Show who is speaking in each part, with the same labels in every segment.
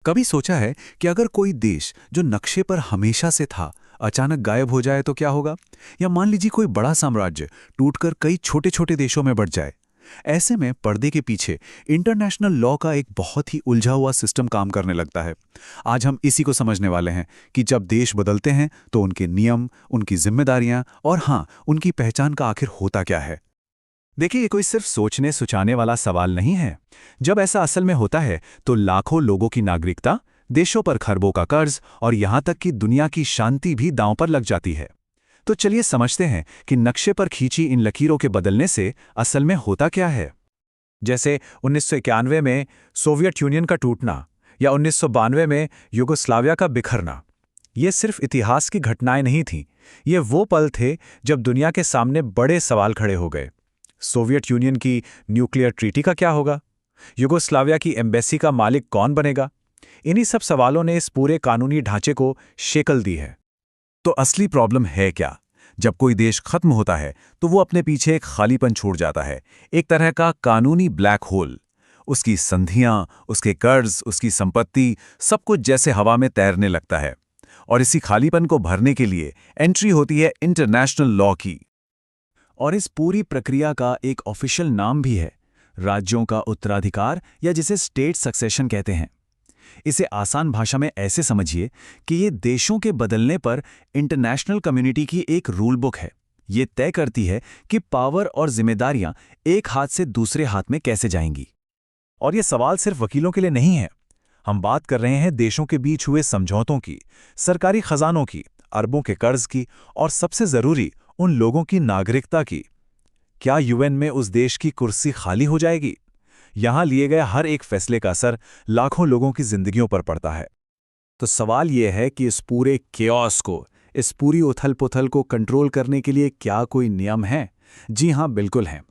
Speaker 1: कभी सोचा है कि अगर कोई देश जो नक्शे पर हमेशा से था अचानक गायब हो जाए तो क्या होगा? या मान लीजिए कोई बड़ा साम्राज्य टूटकर कई छोटे छोटे देशों में बंट जाए। ऐसे में पर्दे के पीछे इंटरनेशनल लॉ का एक बहुत ही उलझा हुआ सिस्टम काम करने लगता है। आज हम इसी को समझने वाले हैं कि जब देश बदलते हैं तो उनके नियम, उनकी जिम्मेदारियां और हाँ, उनकी पहचान का आखिर होता क्या है।
Speaker 2: देखिए, ये कोई सिर्फ सोचने सुचाने वाला सवाल नहीं है। जब ऐसा असल में होता है तो लाखों लोगों की नागरिकता, देशों पर खरबों का कर्ज और यहाँ तक कि दुनिया की शांति भी दांव पर लग जाती है। तो चलिए समझते हैं कि नक्शे पर खींची इन लकीरों के बदलने से असल में होता क्या है। जैसे 1991 में सोवियत यूनियन का टूटना या 1992 में युगोस्लाविया का बिखरना, ये सिर्फ इतिहास की घटनाएं नहीं थीं। ये वो पल थे जब दुनिया के सामने बड़े सवाल खड़े हो गए। सोवियत यूनियन की न्यूक्लियर ट्रीटी का क्या होगा? युगोस्लाविया की एम्बेसी का मालिक कौन बनेगा? इन्हीं सब सवालों ने इस पूरे कानूनी ढांचे को शेकल दी है।
Speaker 1: तो असली प्रॉब्लम है क्या? जब कोई देश खत्म होता है तो वो अपने पीछे एक खालीपन छोड़ जाता है, एक तरह का कानूनी ब्लैक होल। उसकी संधियां, उसके कर्ज, उसकी संपत्ति, सब कुछ जैसे हवा में तैरने लगता है। और इसी खालीपन को भरने के लिए एंट्री होती है इंटरनेशनल लॉ की।
Speaker 2: और इस पूरी प्रक्रिया का एक ऑफिशियल नाम भी है, राज्यों का उत्तराधिकार, या जिसे स्टेट सक्सेशन कहते हैं। इसे आसान भाषा में ऐसे समझिए कि ये देशों के बदलने पर इंटरनेशनल कम्युनिटी की एक रूल बुक है। ये तय करती है कि पावर और जिम्मेदारियां एक हाथ से दूसरे हाथ में कैसे जाएंगी। और ये सवाल सिर्फ वकीलों के लिए नहीं है। हम बात कर रहे हैं देशों के बीच हुए समझौतों की, सरकारी खजानों की, अरबों के कर्ज की, और सबसे जरूरी उन लोगों की नागरिकता की। क्या यूएन में उस देश की कुर्सी खाली हो जाएगी? यहां लिए गए हर एक फैसले का असर लाखों लोगों की जिंदगियों पर पड़ता है। तो सवाल यह है कि इस पूरे केओस को, इस पूरी उथल-पुथल को कंट्रोल करने के लिए क्या कोई नियम है? जी हां, बिल्कुल हैं।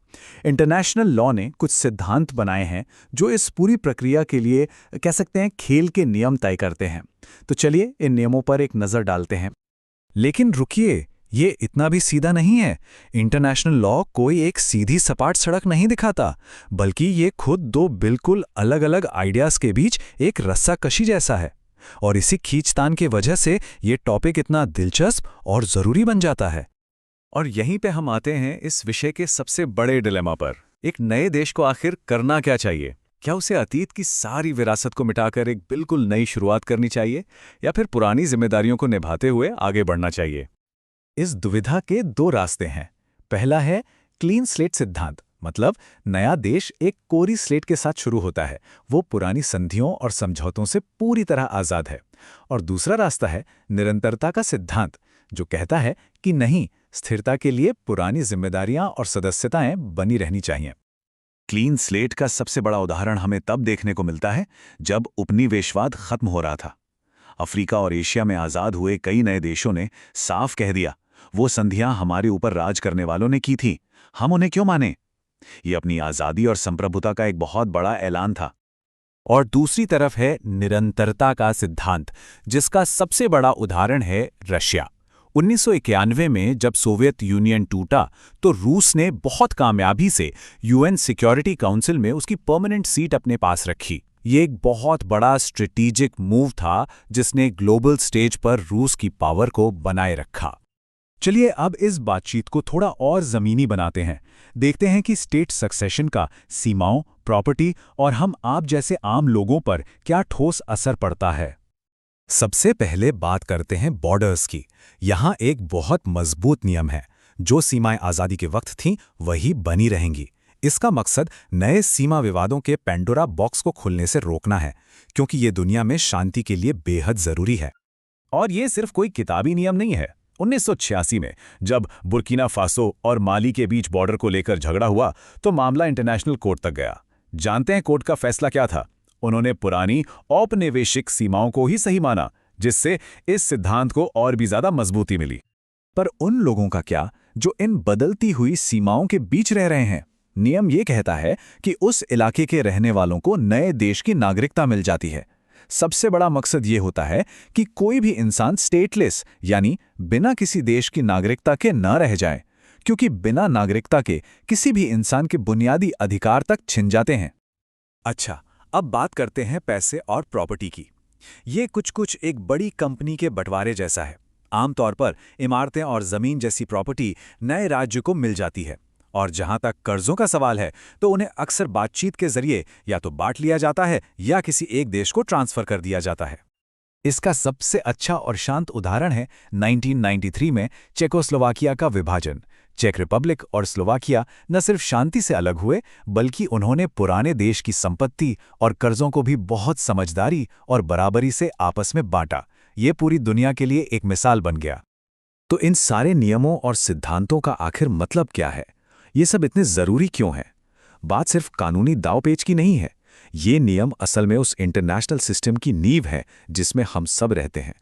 Speaker 2: इंटरनेशनल लॉ ने कुछ सिद्धांत बनाए हैं जो इस पूरी प्रक्रिया के लिए, कह सकते हैं, खेल के नियम तय करते हैं। तो चलिए इन नियमों पर एक नजर डालते हैं। लेकिन रुकिए, ये इतना भी सीधा नहीं है। इंटरनेशनल लॉ कोई एक सीधी सपाट सड़क नहीं दिखाता, बल्कि ये खुद दो बिल्कुल अलग अलग आइडियाज के बीच एक रस्साकशी जैसा है। और इसी खींचतान की वजह से ये टॉपिक इतना दिलचस्प और जरूरी बन जाता है। और यहीं पे हम आते हैं इस विषय के सबसे बड़े डिलेमा पर। एक नए देश को आखिर करना क्या चाहिए? क्या उसे अतीत की सारी विरासत को मिटाकर एक बिल्कुल नई शुरुआत करनी चाहिए, या फिर पुरानी जिम्मेदारियों को निभाते हुए आगे बढ़ना चाहिए? इस दुविधा के दो रास्ते हैं। पहला है क्लीन स्लेट सिद्धांत, मतलब नया देश एक कोरी स्लेट के साथ शुरू होता है, वो पुरानी संधियों और समझौतों से पूरी तरह आजाद है। और दूसरा रास्ता है निरंतरता का सिद्धांत, जो कहता है कि नहीं, स्थिरता के लिए पुरानी जिम्मेदारियां और सदस्यताएं बनी रहनी चाहिए।
Speaker 1: क्लीन स्लेट का सबसे बड़ा उदाहरण हमें तब देखने को मिलता है जब उपनिवेशवाद खत्म हो रहा था। अफ्रीका और एशिया में आजाद हुए कई नए देशों ने साफ कह दिया, वो संधियां हमारे ऊपर राज करने वालों ने की थी, हम उन्हें क्यों माने। ये अपनी आजादी और संप्रभुता का एक बहुत बड़ा ऐलान था।
Speaker 2: और दूसरी तरफ है निरंतरता का सिद्धांत, जिसका सबसे बड़ा उदाहरण है रशिया। 1991 में जब सोवियत यूनियन टूटा तो रूस ने बहुत कामयाबी से यूएन सिक्योरिटी काउंसिल में उसकी परमानेंट सीट अपने पास रखी। ये एक बहुत बड़ा स्ट्रेटेजिक मूव था जिसने ग्लोबल स्टेज पर रूस की पावर को बनाए रखा। चलिए अब इस बातचीत को थोड़ा और जमीनी बनाते हैं। देखते हैं कि स्टेट सक्सेशन का सीमाओं, प्रॉपर्टी और हम आप जैसे आम लोगों पर क्या ठोस असर पड़ता है। सबसे पहले बात करते हैं बॉर्डर्स की। यहाँ एक बहुत मजबूत नियम है, जो सीमाएं आज़ादी के वक्त थीं वही बनी रहेंगी। इसका मकसद नए सीमा विवादों के पेंडोरा बॉक्स को खुलने से रोकना है, क्योंकि ये दुनिया में शांति के लिए बेहद जरूरी है। और ये सिर्फ कोई किताबी नियम नहीं है। 1986 में जब बुर्किना फासो और माली के बीच बॉर्डर को लेकर झगड़ा हुआ तो मामला इंटरनेशनल कोर्ट तक गया। जानते हैं कोर्ट का फैसला क्या था? उन्होंने पुरानी औपनिवेशिक सीमाओं को ही सही माना, जिससे इस सिद्धांत को और भी ज्यादा मजबूती मिली। पर उन लोगों का क्या जो इन बदलती हुई सीमाओं के बीच रह रहे हैं? नियम ये कहता है कि उस इलाके के रहने वालों को नए देश की नागरिकता मिल जाती है। सबसे बड़ा मकसद ये होता है कि कोई भी इंसान स्टेटलेस, यानी बिना किसी देश की नागरिकता के न रह जाए, क्योंकि बिना नागरिकता के किसी भी इंसान के बुनियादी अधिकार तक छिन जाते हैं। अच्छा, अब बात करते हैं पैसे और प्रॉपर्टी की। ये कुछ एक बड़ी कंपनी के बंटवारे जैसा है। आमतौर पर इमारतें और जमीन जैसी प्रॉपर्टी नए राज्य को मिल जाती है, और जहां तक कर्जों का सवाल है तो उन्हें अक्सर बातचीत के जरिए या तो बांट लिया जाता है या किसी एक देश को ट्रांसफर कर दिया जाता है। इसका सबसे अच्छा और शांत उदाहरण है 1993 में चेकोस्लोवाकिया का विभाजन। चेक रिपब्लिक और स्लोवाकिया न सिर्फ शांति से अलग हुए, बल्कि उन्होंने पुराने देश की संपत्ति और कर्जों को भी बहुत समझदारी और बराबरी से आपस में बांटा। ये पूरी दुनिया के लिए एक मिसाल बन गया। तो इन सारे नियमों और सिद्धांतों का आखिर मतलब क्या है? ये सब इतने जरूरी क्यों है? बात सिर्फ कानूनी दांवपेच की नहीं है। ये नियम असल में उस इंटरनेशनल सिस्टम की नींव है जिसमें हम सब रहते हैं।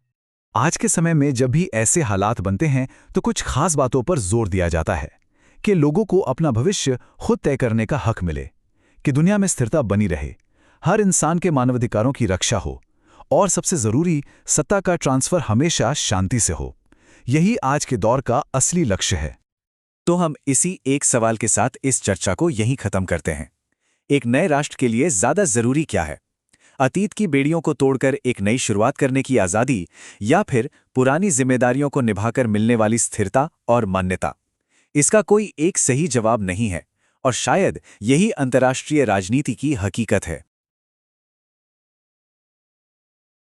Speaker 2: आज के समय में जब भी ऐसे हालात बनते हैं तो कुछ खास बातों पर जोर दिया जाता है कि लोगों को अपना भविष्य खुद तय करने का हक मिले, कि दुनिया में स्थिरता बनी रहे, हर इंसान के मानवाधिकारों की रक्षा हो, और सबसे जरूरी, सत्ता का ट्रांसफर हमेशा शांति से हो। यही आज के दौर का असली लक्ष्य है। तो हम इसी एक सवाल के साथ इस चर्चा को यहीं खत्म करते हैं। एक नए राष्ट्र के लिए ज्यादा जरूरी क्या है? अतीत की बेड़ियों को तोड़कर एक नई शुरुआत करने की आजादी, या फिर पुरानी जिम्मेदारियों को निभाकर मिलने वाली स्थिरता और मान्यता? इसका कोई एक सही जवाब नहीं है, और शायद यही अंतर्राष्ट्रीय राजनीति की हकीकत है।